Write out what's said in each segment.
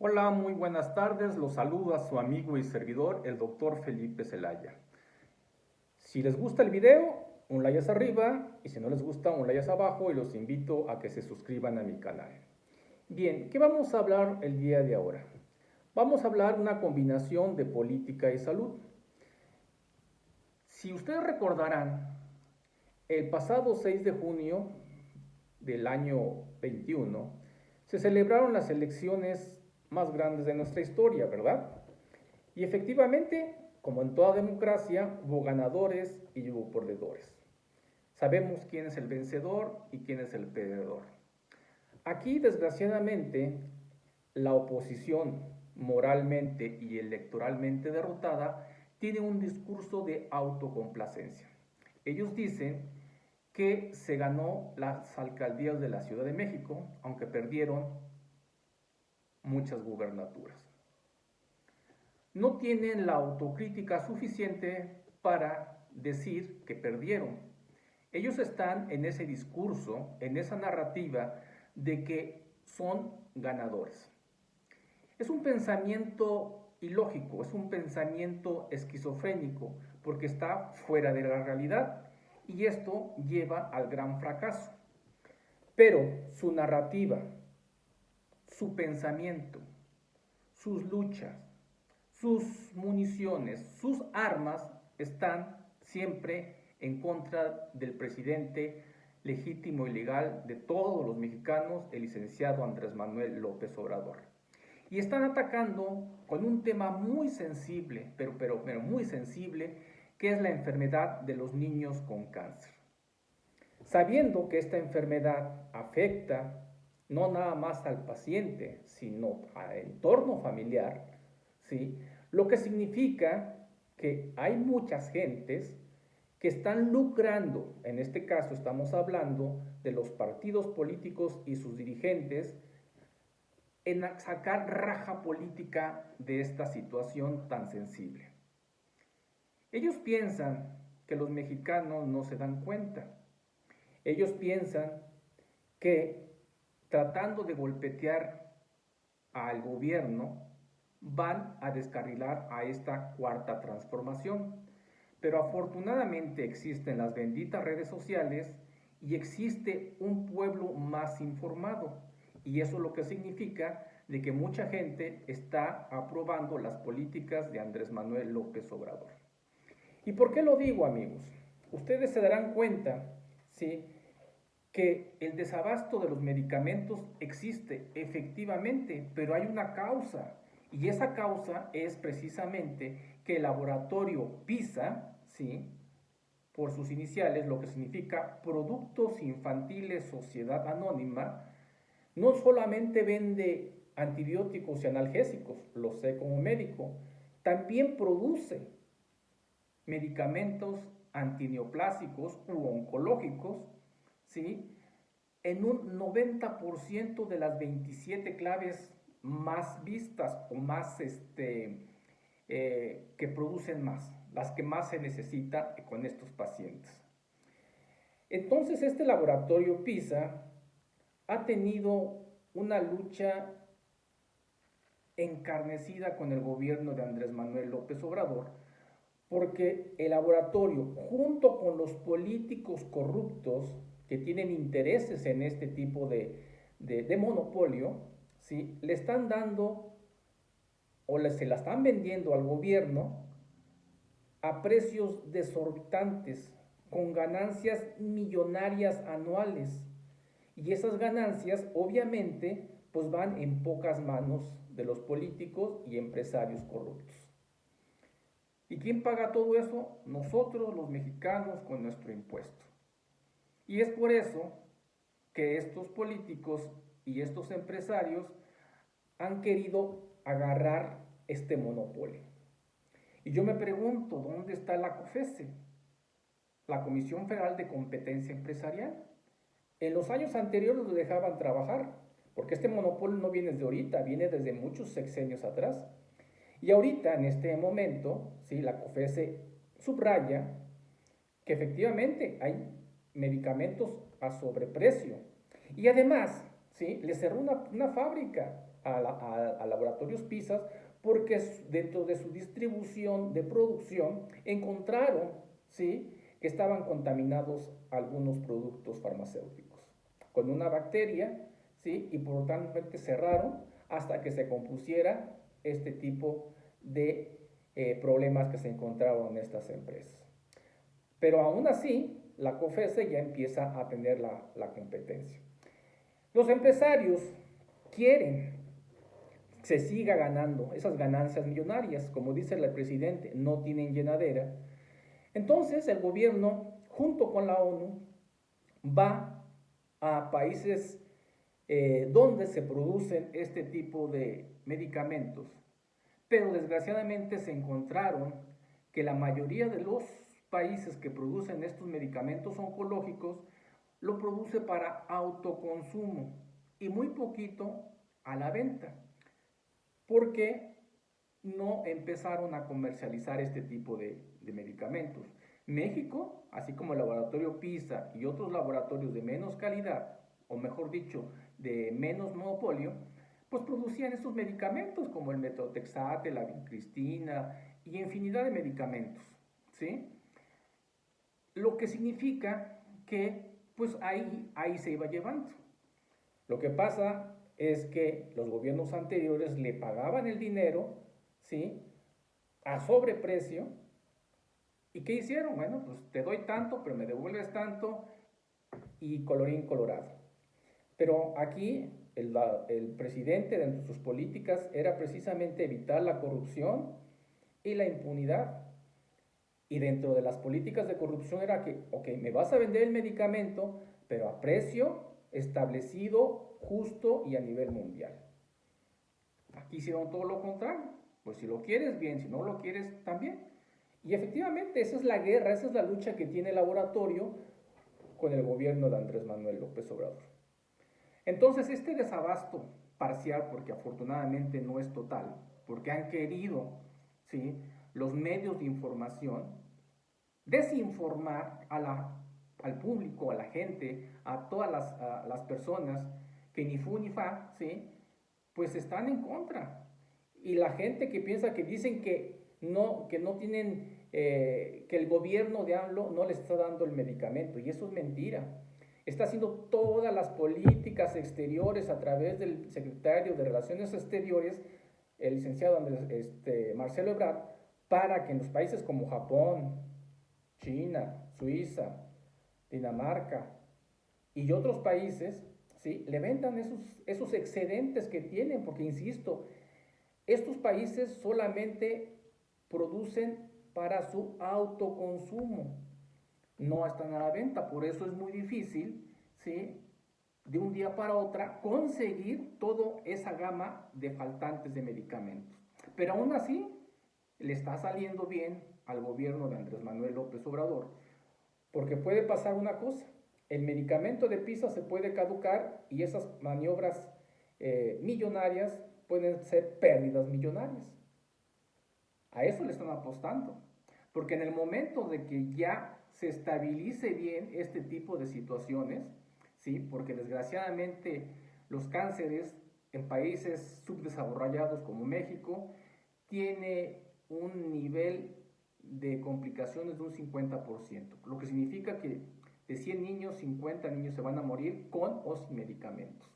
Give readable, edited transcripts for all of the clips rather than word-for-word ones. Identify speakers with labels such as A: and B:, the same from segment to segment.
A: Hola, muy buenas tardes. Los saluda su amigo y servidor, el doctor Felipe Zelaya. Si les gusta el video, un like hacia arriba, y si no les gusta, un like hacia abajo, y los invito a que se suscriban a mi canal. Bien, ¿qué vamos a hablar el día de ahora? Vamos a hablar una combinación de política y salud. Si ustedes recordarán, el pasado 6 de junio del año 21 se celebraron las elecciones más grandes de nuestra historia, ¿verdad? Y efectivamente, como en toda democracia, hubo ganadores y hubo perdedores. Sabemos quién es el vencedor y quién es el perdedor. Aquí, desgraciadamente, la oposición moralmente y electoralmente derrotada tiene un discurso de autocomplacencia. Ellos dicen que se ganó las alcaldías de la Ciudad de México, aunque perdieron muchas gubernaturas. No tienen la autocrítica suficiente para decir que perdieron. Ellos están en ese discurso, en esa narrativa de que son ganadores. Es un pensamiento ilógico, es un pensamiento esquizofrénico, porque está fuera de la realidad y esto lleva al gran fracaso. Pero su narrativa, su pensamiento, sus luchas, sus municiones, sus armas están siempre en contra del presidente legítimo y legal de todos los mexicanos, el licenciado Andrés Manuel López Obrador. Y están atacando con un tema muy sensible, pero muy sensible, que es la enfermedad de los niños con cáncer. Sabiendo que esta enfermedad afecta no nada más al paciente, sino al entorno familiar, ¿sí? Lo que significa que hay muchas gentes que están lucrando, en este caso estamos hablando de los partidos políticos y sus dirigentes, en sacar raja política de esta situación tan sensible. Ellos piensan que los mexicanos no se dan cuenta. Ellos piensan que tratando de golpetear al gobierno van a descarrilar a esta cuarta transformación. Pero afortunadamente existen las benditas redes sociales y existe un pueblo más informado. Y eso lo que significa de que mucha gente está aprobando las políticas de Andrés Manuel López Obrador. ¿Y por qué lo digo, amigos? Ustedes se darán cuenta, ¿sí?, que el desabasto de los medicamentos existe efectivamente, pero hay una causa. Y esa causa es precisamente que el laboratorio PISA, ¿sí?, por sus iniciales, lo que significa Productos Infantiles Sociedad Anónima, no solamente vende antibióticos y analgésicos, lo sé como médico, también produce medicamentos antineoplásicos u oncológicos, ¿sí?, en un 90% de las 27 claves más vistas o más que producen más, las que más se necesita con estos pacientes. Entonces este laboratorio PISA ha tenido una lucha encarnecida con el gobierno de Andrés Manuel López Obrador, porque el laboratorio, junto con los políticos corruptos que tienen intereses en este tipo de monopolio, ¿sí?, le están dando o se la están vendiendo al gobierno a precios desorbitantes, con ganancias millonarias anuales. Y esas ganancias, obviamente, pues van en pocas manos de los políticos y empresarios corruptos. ¿Y quién paga todo eso? Nosotros los mexicanos con nuestro impuesto. Y es por eso que estos políticos y estos empresarios han querido agarrar este monopolio. Y yo me pregunto, ¿dónde está la COFESE? La Comisión Federal de Competencia Empresarial. En los años anteriores lo dejaban trabajar, porque este monopolio no viene de ahorita, viene desde muchos sexenios atrás. Y ahorita, en este momento, ¿sí?, la COFESE subraya que efectivamente hay medicamentos a sobreprecio. Y además, ¿sí? Le cerró una fábrica a Laboratorios PISA porque dentro de su distribución de producción encontraron, ¿sí?, que estaban contaminados algunos productos farmacéuticos con una bacteria, ¿sí?, y por lo tanto cerraron hasta que se compusiera este tipo de problemas que se encontraron en estas empresas. Pero aún así, la COFESE ya empieza a tener la competencia. Los empresarios quieren que se siga ganando esas ganancias millonarias, como dice el presidente, no tienen llenadera. Entonces el gobierno, junto con la ONU, va a países donde se producen este tipo de medicamentos, pero desgraciadamente se encontraron que la mayoría de los países que producen estos medicamentos oncológicos lo produce para autoconsumo y muy poquito a la venta, porque no empezaron a comercializar este tipo de medicamentos. México, así como el laboratorio PISA y otros laboratorios de menos calidad, o mejor dicho, de menos monopolio, pues producían estos medicamentos como el metotrexate, la vincristina y infinidad de medicamentos, ¿sí? Lo que significa que pues ahí se iba llevando. Lo que pasa es que los gobiernos anteriores le pagaban el dinero, ¿sí?, a sobreprecio. ¿Y qué hicieron? Bueno, pues te doy tanto, pero me devuelves tanto, y colorín colorado. Pero aquí el presidente, dentro de sus políticas, era precisamente evitar la corrupción y la impunidad. Y dentro de las políticas de corrupción era que, ok, me vas a vender el medicamento, pero a precio establecido, justo y a nivel mundial. Aquí hicieron todo lo contrario. Pues si lo quieres, bien, si no lo quieres, también. Y efectivamente, esa es la guerra, esa es la lucha que tiene el laboratorio con el gobierno de Andrés Manuel López Obrador. Entonces, este desabasto parcial, porque afortunadamente no es total, porque han querido, ¿sí?, los medios de información desinformar al público, a la gente, a todas las personas que ni fu ni fa, ¿sí?, pues están en contra. Y la gente que piensa, que dicen que no tienen, que el gobierno de AMLO no les está dando el medicamento, y eso es mentira. Está haciendo todas las políticas exteriores a través del secretario de Relaciones Exteriores, el licenciado Marcelo Ebrard, para que en los países como Japón, China, Suiza, Dinamarca y otros países, ¿sí?, le vendan esos excedentes que tienen, porque insisto, estos países solamente producen para su autoconsumo, no están a la venta. Por eso es muy difícil, ¿sí?, de un día para otro conseguir toda esa gama de faltantes de medicamentos. Pero aún así le está saliendo bien al gobierno de Andrés Manuel López Obrador, porque puede pasar una cosa: el medicamento de PISA se puede caducar y esas maniobras millonarias pueden ser pérdidas millonarias. A eso le están apostando, porque en el momento de que ya se estabilice bien este tipo de situaciones, ¿sí?, porque desgraciadamente los cánceres en países subdesarrollados como México tiene un nivel de complicaciones de un 50%, lo que significa que de 100 niños, 50 niños se van a morir con o sin medicamentos.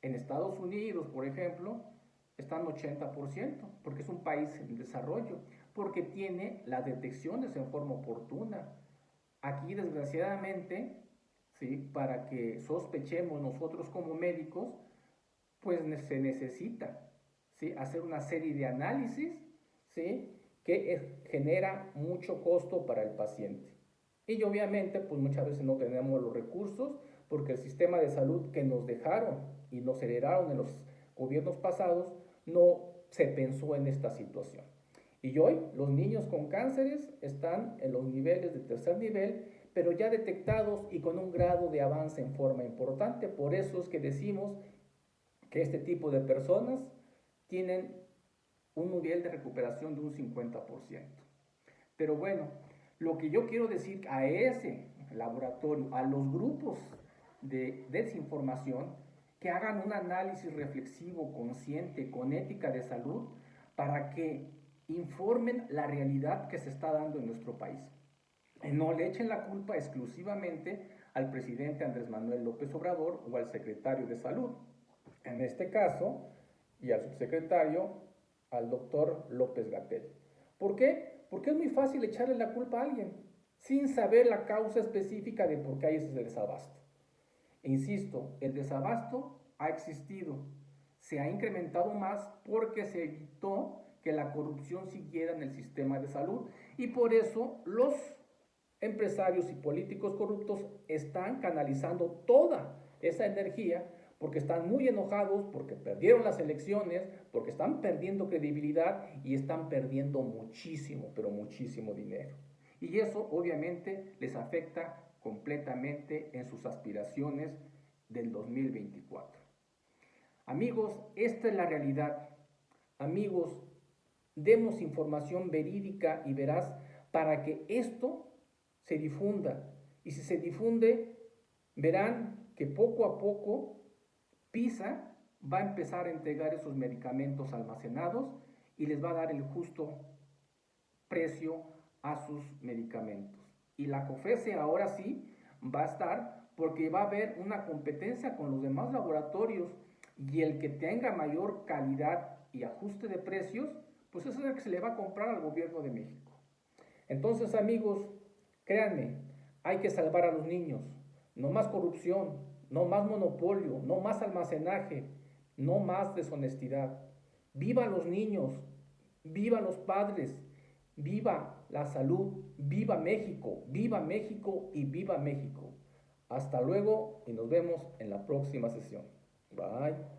A: En Estados Unidos, por ejemplo, están 80%, porque es un país en desarrollo, porque tiene las detecciones en forma oportuna. Aquí, desgraciadamente, ¿sí?, para que sospechemos nosotros como médicos, pues se necesita, ¿sí?, hacer una serie de análisis, ¿sí?, que genera mucho costo para el paciente. Y obviamente, pues muchas veces no tenemos los recursos, porque el sistema de salud que nos dejaron y nos heredaron en los gobiernos pasados no se pensó en esta situación. Y hoy los niños con cánceres están en los niveles de tercer nivel, pero ya detectados y con un grado de avance en forma importante. Por eso es que decimos que este tipo de personas tienen un nivel de recuperación de un 50%. Pero bueno, lo que yo quiero decir a ese laboratorio, a los grupos de desinformación, que hagan un análisis reflexivo, consciente, con ética de salud, para que informen la realidad que se está dando en nuestro país. Y no le echen la culpa exclusivamente al presidente Andrés Manuel López Obrador o al secretario de Salud, en este caso, y al subsecretario, al doctor López Gatell. ¿Por qué? Porque es muy fácil echarle la culpa a alguien, sin saber la causa específica de por qué hay ese desabasto. E insisto, el desabasto ha existido, se ha incrementado más porque se evitó que la corrupción siguiera en el sistema de salud y por eso los empresarios y políticos corruptos están canalizando toda esa energía porque están muy enojados, porque perdieron las elecciones, porque están perdiendo credibilidad y están perdiendo muchísimo, pero muchísimo dinero. Y eso obviamente les afecta completamente en sus aspiraciones del 2024. Amigos, esta es la realidad. Amigos, demos información verídica y veraz para que esto se difunda. Y si se difunde, verán que poco a poco PISA va a empezar a entregar esos medicamentos almacenados y les va a dar el justo precio a sus medicamentos. Y la COFESE ahora sí va a estar porque va a haber una competencia con los demás laboratorios y el que tenga mayor calidad y ajuste de precios, pues eso es el que se le va a comprar al gobierno de México. Entonces, amigos, créanme, hay que salvar a los niños. No más corrupción, no más monopolio, no más almacenaje, no más deshonestidad. Viva los niños, viva los padres, viva la salud, viva México y viva México. Hasta luego y nos vemos en la próxima sesión. Bye.